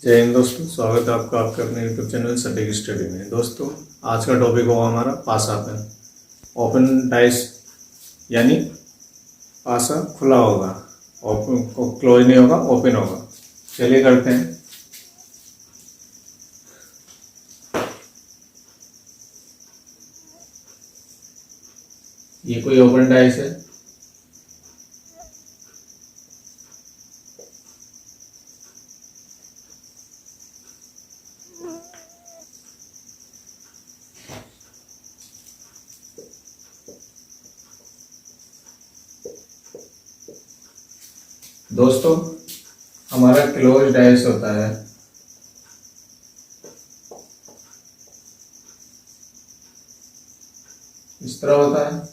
जय हिंद दोस्तों, स्वागत है आपका आपके अपने यूट्यूब चैनल सटीक स्टडी में। दोस्तों, आज का टॉपिक होगा हमारा पासा पेन। ओपन डाइस यानी पासा खुला होगा, ओपन क्लोज नहीं होगा, ओपन होगा। चलिए करते हैं। ये कोई ओपन डाइस है। दोस्तों, हमारा क्लोज डाइस होता है। इस तरह होता है,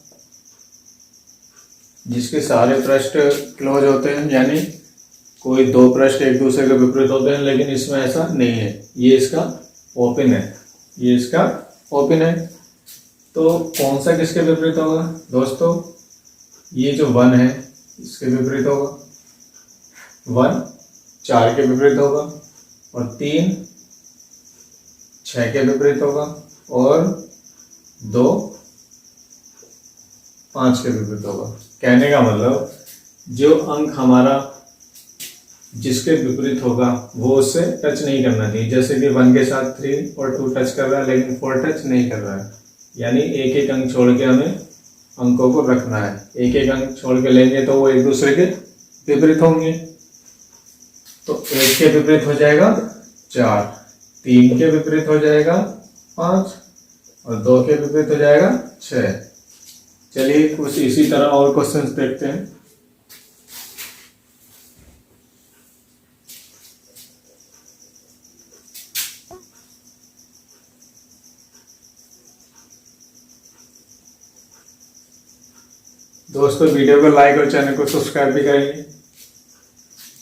जिसके सारे पृष्ठ क्लोज होते हैं, यानी कोई दो पृष्ठ एक दूसरे के विपरीत होते हैं, लेकिन इसमें ऐसा नहीं है। ये इसका ओपन है, ये इसका ओपन है। तो कौन सा किसके विपरीत होगा दोस्तों? ये जो 1 है इसके विपरीत होगा, 1 4 के विपरीत होगा, और 3 6 के विपरीत होगा, और 2 5 के विपरीत होगा। कहने का मतलब, जो अंक हमारा जिसके विपरीत होगा वो उससे टच नहीं करना चाहिए। जैसे कि 1 के साथ 3 और 2 टच कर रहा है, लेकिन 4 टच नहीं कर रहा है। यानी एक एक अंक छोड़ के हमें अंकों को रखना है। एक एक अंक छोड़ के लेंगे तो वो एक दूसरे के विपरीत होंगे। तो 1 के विपरीत हो जाएगा 4, 3 के विपरीत हो जाएगा 5, और 2 के विपरीत हो जाएगा 6। चलिए कुछ इसी तरह और क्वेश्चंस देखते हैं। दोस्तों, वीडियो को लाइक और चैनल को सब्सक्राइब भी करेंगे।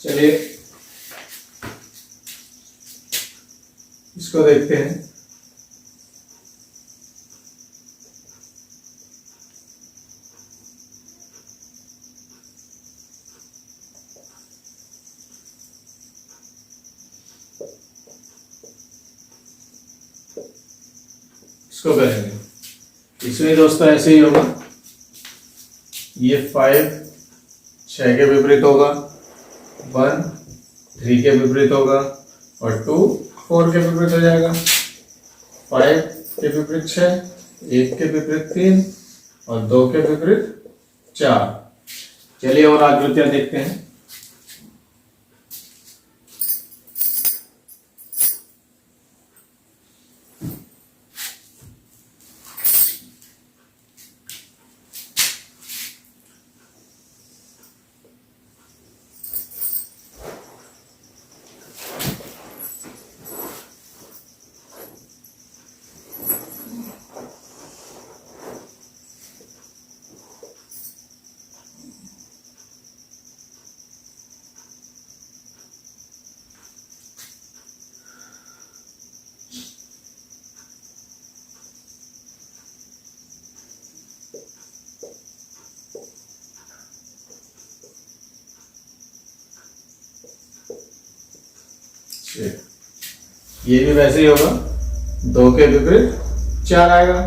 चलिए इसको देखते हैं। इसको करेंगे। इसमें दोस्तों ऐसे ही होगा। ये 5 6 के विपरीत होगा, 1 3 के विपरीत होगा, और 2 4 के विपरीत हो जाएगा। 5 के विपरीत 6, 1 के विपरीत 3, और 2 के विपरीत 4। चलिए और आकृतियां देखते हैं। ये भी वैसे ही होगा। 2 के विपरीत 4 आएगा,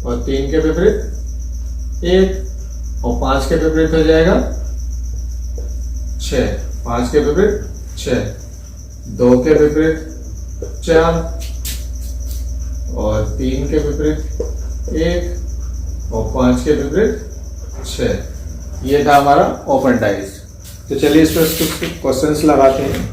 और 3 के विपरीत 1, और 5 के विपरीत हो जाएगा 6। 5 के विपरीत 6, 2 के विपरीत 4, और 3 के विपरीत 1, और 5 के विपरीत 6। ये था हमारा ओपन डाइस। तो चलिए इस पर कुछ क्वेश्चंस लगाते हैं।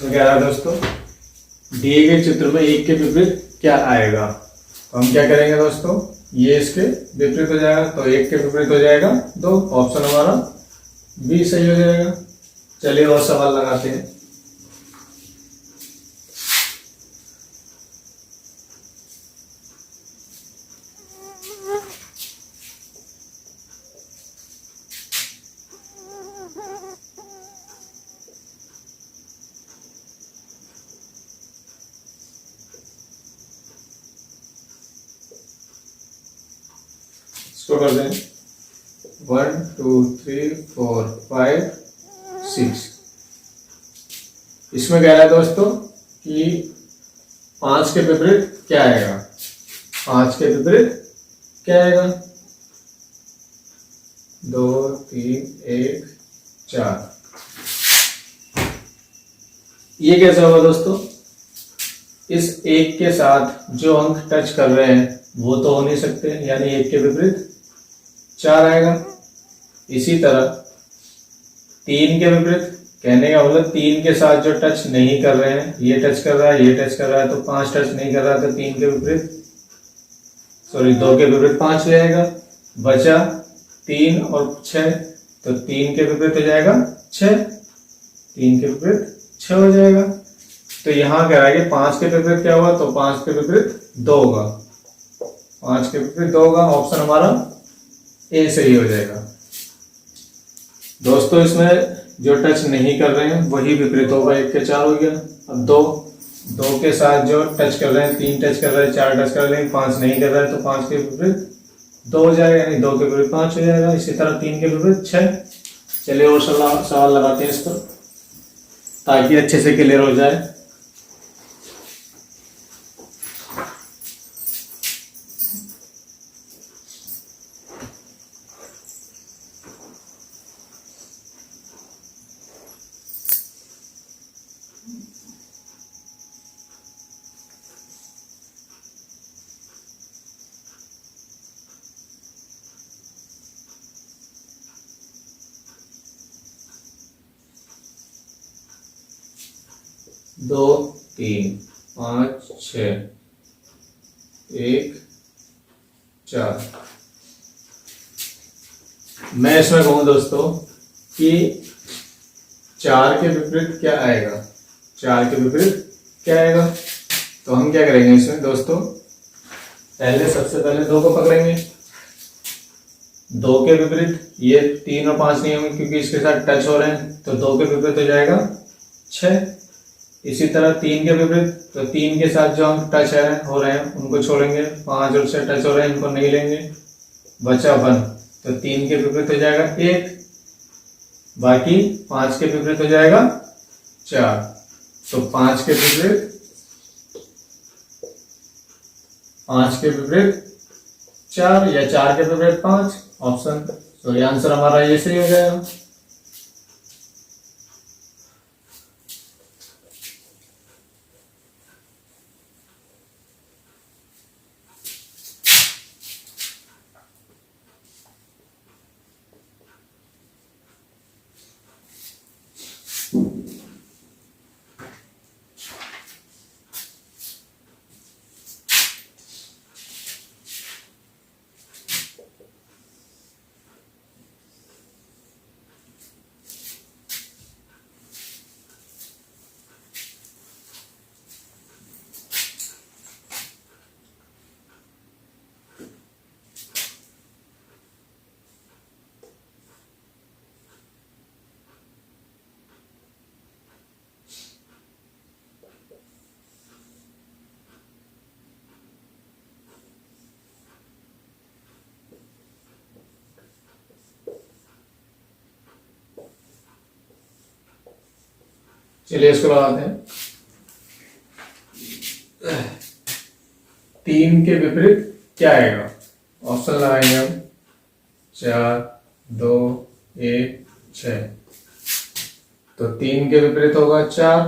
इसमें क्या रहा दोस्तों, दिए गए चित्र में एक के विपरीत क्या आएगा। तो हम क्या करेंगे दोस्तों, ये इसके विपरीत हो जाएगा, तो एक के विपरीत हो जाएगा 2। ऑप्शन हमारा बी सही हो जाएगा। चलिए और सवाल लगाते हैं। इसको कर दें 1 2 3 4 5 6। इसमें कह रहा है दोस्तों कि 5 के विपरीत क्या आएगा। 5 के विपरीत क्या आएगा, 2 3 1 4। ये कैसे होगा दोस्तों, इस एक के साथ जो अंक टच कर रहे हैं वो तो हो नहीं सकते, यानी एक के विपरीत 4 आएगा। इसी तरह 3 के विपरीत, कहने का मतलब 3 के साथ जो टच नहीं कर रहे हैं, ये टच कर रहा है, ये टच कर रहा है, तो 5 टच नहीं कर रहा है, तो 3 के विपरीत 2 के विपरीत 5 हो जाएगा। बचा 3 और 6, तो 3 के विपरीत हो जाएगा 6, 3 के विपरीत 6 हो जाएगा। तो यहां कह रहा है कि 5 के विपरीत क्या होगा, तो 5 के विपरीत 2 होगा। 5 के विपरीत 2 होगा, ऑप्शन हमारा ए सही हो जाएगा। दोस्तों इसमें जो टच नहीं कर रहे हैं वही विपरीत होगा, 1 के 4 हो गया। अब 2 के साथ जो टच कर रहे हैं, 3 टच कर रहे हैं, 4 टच कर रहे हैं, 5 नहीं कर रहा है, तो 5 के विपरीत 2 हो जाएगा, यानी 2 के विपरीत 5 हो जाएगा। इसी तरह 3 के विपरीत 6। चलिए और सवाल लगाते हैं इस पर, ताकि अच्छे से क्लियर हो जाए। दो 3 5 6 1 4। मैं इसमें कहूं दोस्तों कि 4 के विपरीत क्या आएगा, 4 के विपरीत क्या आएगा। तो हम क्या करेंगे इसमें दोस्तों, सबसे पहले 2 को पकड़ेंगे। 2 के विपरीत ये 3 और 5 नहीं होंगे क्योंकि इसके साथ टच हो रहे हैं, तो 2 के विपरीत हो जाएगा 6। इसी तरह 3 के विपरीत, तो 3 के साथ जो हम टच हो रहे हैं उनको छोड़ेंगे, 5 और 6 टच हो रहे हैं इनको नहीं लेंगे, बचा 1। तो 3 के विपरीत हो जाएगा 1, बाकी 5 के विपरीत हो जाएगा 4। तो 5 के विपरीत 4 या 4 के विपरीत 5, ऑप्शन। तो ये आंसर हमारा ये सही हो जाएगा। चलिए इसको लगाते हैं। 3 के विपरीत क्या आएगा, ऑप्शन लगाएंगे हम 4 2 1 6। तो 3 के विपरीत होगा 4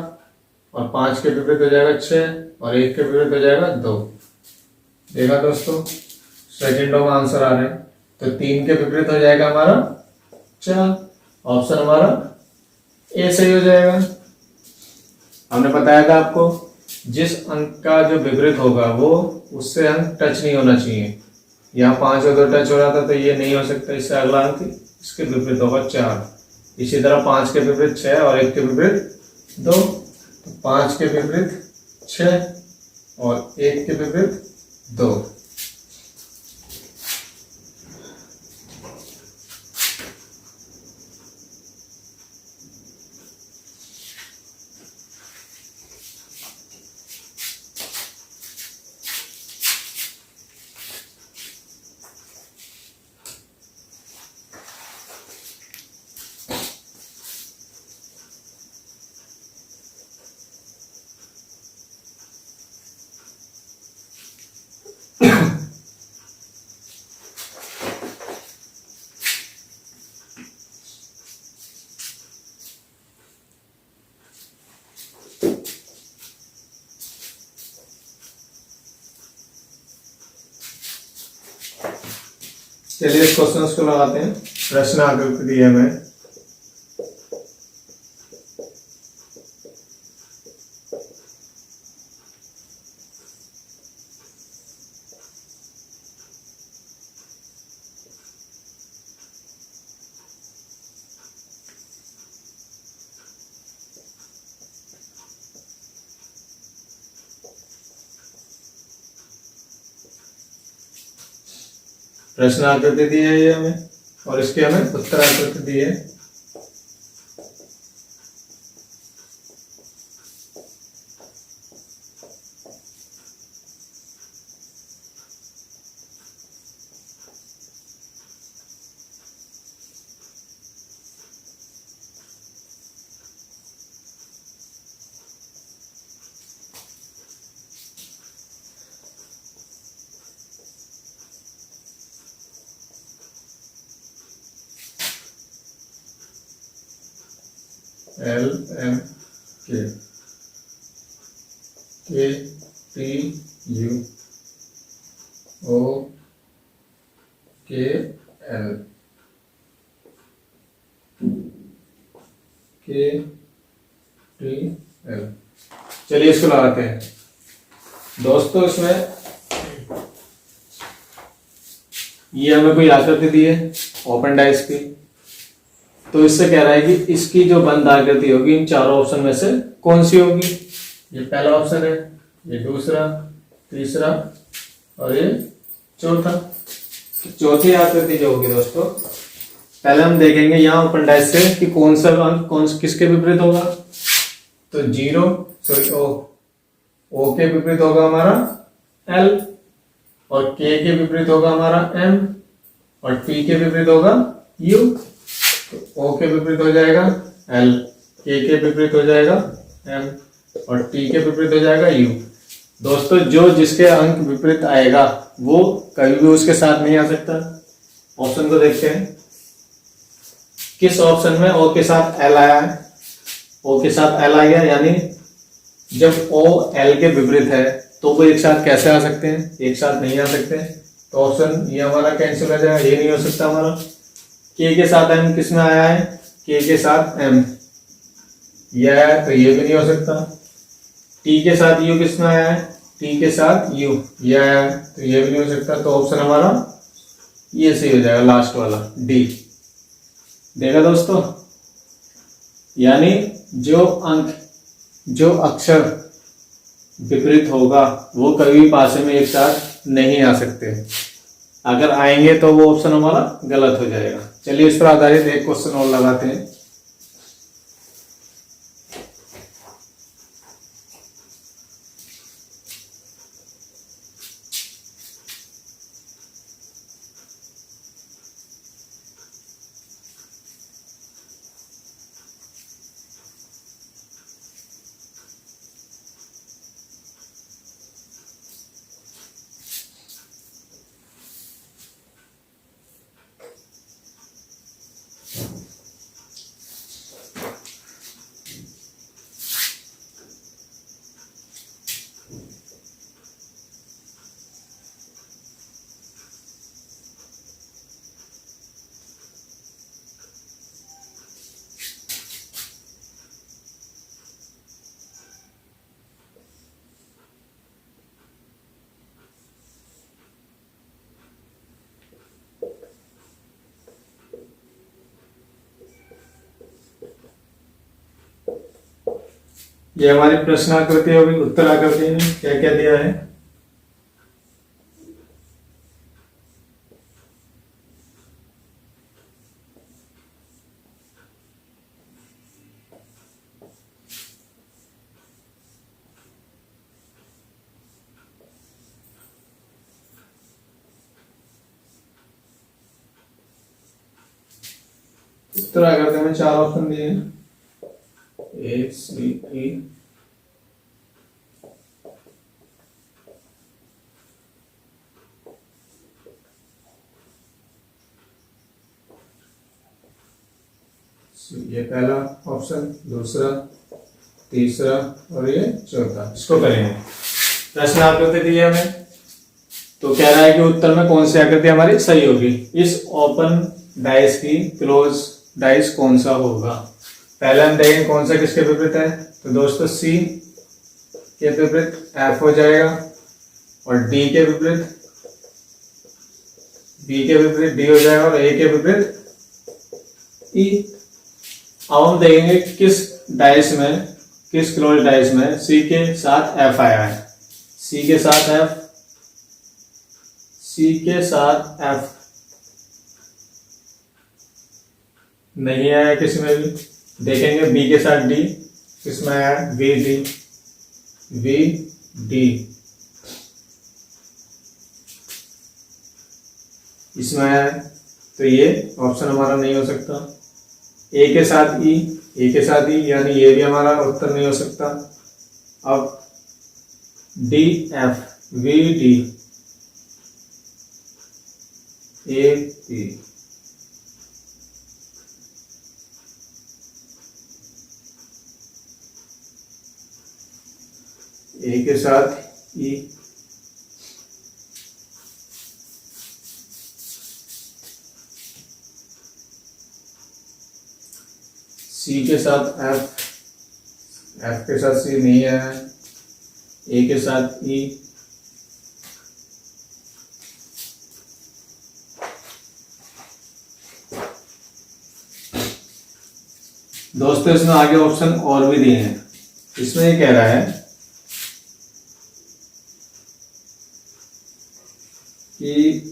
और 5 के विपरीत हो जाएगा 6 और 1 के विपरीत हो जाएगा 2। देखा दोस्तों, सेकंडों में आंसर आ रहे हैं। तो 3 के विपरीत हो जाएगा हमारा 4, ऑप्शन हमारा ए सही हो जाएगा। हमने बताया था आपको जिस अंक का जो विपरीत होगा वो उससे अंक टच नहीं होना चाहिए। यहाँ 5 और 2 टच हो रहा था तो ये नहीं हो सकता, इससे अगला अंक इसके विपरीत होगा 4। इसी तरह 5 के विपरीत 6 और 1 के विपरीत 2, तो 5 के विपरीत 6 और 1 के विपरीत 2। चलिए इस क्वेश्चन को लगाते हैं। प्रश्न आकृति दी है हमें। प्रश्न आकृति दी है ये हमें और इसके हमें उत्तर आकृति दी है। एल एम के के टी यू ओ के एल के टी एल। चलिए इसको लगाते हैं दोस्तों। इसमें ये हमें कोई आकृति दी है ओपन डाइस की, तो इससे कह रहा है कि इसकी जो बंद आकृति होगी इन चारों ऑप्शन में से कौन सी होगी। ये पहला ऑप्शन है, ये दूसरा, तीसरा और ये चौथा। चौथी आकृति जो होगी दोस्तों, पहले हम देखेंगे यहाँ ओपन डाइस से कि कौन सा अंक किसके विपरीत होगा। तो 0 सॉरी ओ के विपरीत होगा हमारा L, और K के विपरीत होगा हमारा M, और T के विपरीत होगा U। तो O के विपरीत हो जाएगा L, K के विपरीत हो जाएगा M, और T के विपरीत हो जाएगा U। दोस्तों जो जिसके अंक विपरीत आएगा वो कभी भी उसके साथ नहीं आ सकता। ऑप्शन को देखते हैं। किस ऑप्शन में O के साथ L आया है? O के साथ L आ गया, यानी जब O L के विपरीत है तो वो एक साथ कैसे आ सकते हैं? एक साथ नहीं आ सकते। तो ऑप्शन ये हमारा कैंसिल हो जाएगा, ये नहीं हो सकता हमारा। K के साथ M किस में आया है? K के साथ M ये आया, तो ये भी नहीं हो सकता। T के साथ U किस में आया है? T के साथ U ये आया है, तो ये भी नहीं हो सकता। तो ऑप्शन हमारा ये सही हो जाएगा, लास्ट वाला D। देखा दोस्तों, यानी जो अक्षर विपरीत होगा वो कभी पासे में एक साथ नहीं आ सकते। अगर आएंगे तो वो ऑप्शन हमारा गलत हो जाएगा। चलिए इस पर आधारित एक क्वेश्चन और लगाते हैं। ये हमारी प्रश्न आकृति होगी। उत्तर आकृति में क्या क्या दिया है? उत्तर आकृति में 4 ऑप्शन दिए हैं, ए सी ई। ये पहला ऑप्शन, दूसरा, तीसरा और ये चौथा। इसको करेंगे। प्रश्न आकृति दी है हमें, तो कह रहा है कि उत्तर में कौन सी आकृति हमारी सही होगी। इस ओपन डाइस की क्लोज डाइस कौन सा होगा? पहले हम देखेंगे कौन सा किसके विपरीत है। तो दोस्तों सी के विपरीत एफ हो जाएगा, और डी के विपरीत बी के विपरीत डी हो जाएगा, और ए के विपरीत ई। अब हम देखेंगे किस डाइस में, किस क्लोज डाइस में सी के साथ एफ आया है। सी के साथ एफ, सी के साथ एफ नहीं आया किसी में भी। देखेंगे बी के साथ डी, किसमें आया? वी डी, वी डी इसमें आया है, तो ये ऑप्शन हमारा नहीं हो सकता। ए के साथ ई, ए के साथ ई, यानी ये भी हमारा उत्तर नहीं हो सकता। अब D F, V D, A P, A के साथ ई, सी के साथ एफ, एफ के साथ सी नहीं है, ए के साथ ई, दोस्तों इसमें आगे ऑप्शन और भी दिए हैं। इसमें ये कह रहा है कि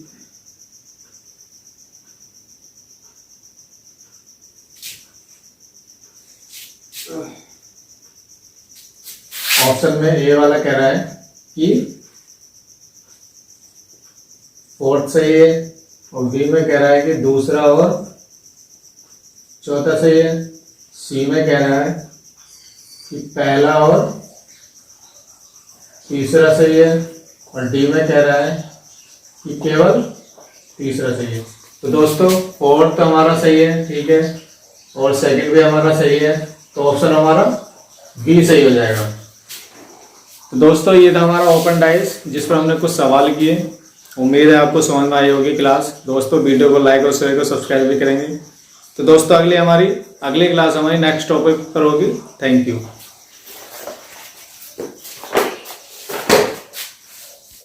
ऑप्शन में ए वाला कह रहा है कि फोर्थ सही है, और बी में कह रहा है कि दूसरा और चौथा सही है। सी में कह रहा है कि पहला और तीसरा सही है, और डी में कह रहा है कि केवल तीसरा सही है। तो दोस्तों फोर्थ हमारा सही है, ठीक है, और सेकंड भी हमारा सही है, तो ऑप्शन हमारा बी सही हो जाएगा। तो दोस्तों ये था हमारा ओपन डाइस, जिस पर हमने कुछ सवाल किए। उम्मीद है आपको समझ में आई होगी क्लास। दोस्तों वीडियो को लाइक और शेयर को सब्सक्राइब भी करेंगे। तो दोस्तों अगली क्लास हमारी नेक्स्ट टॉपिक पर होगी। Thank you.